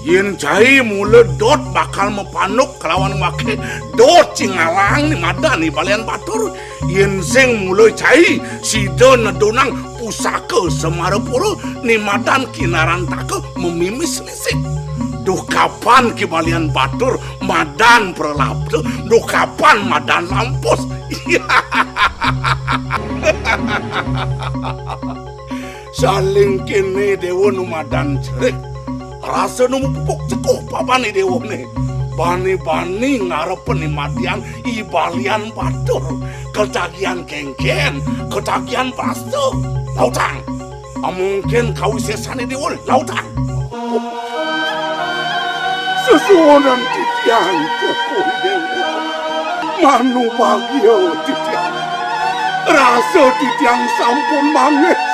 yen jai muledot bakal mepanuk kelawan wake dot cingalang ni madan ni balian batur yen sing mulai jai sida nedonang pusaka Semarapura ni madan kinaran take memimis lisik duh kapan ki balian batur madan prelapte duh kapan madan lampus saling kene dewa numadan cerik rasa numpuk cekuh papane dewa ne bani-bani ngarepen ni madian ibalian batur ketagian kengken ketagian pastu lautang mungkin kau sesane dewa lautang sesuonan titian pukul dewa manu bagio titian rasa titian sampun mangis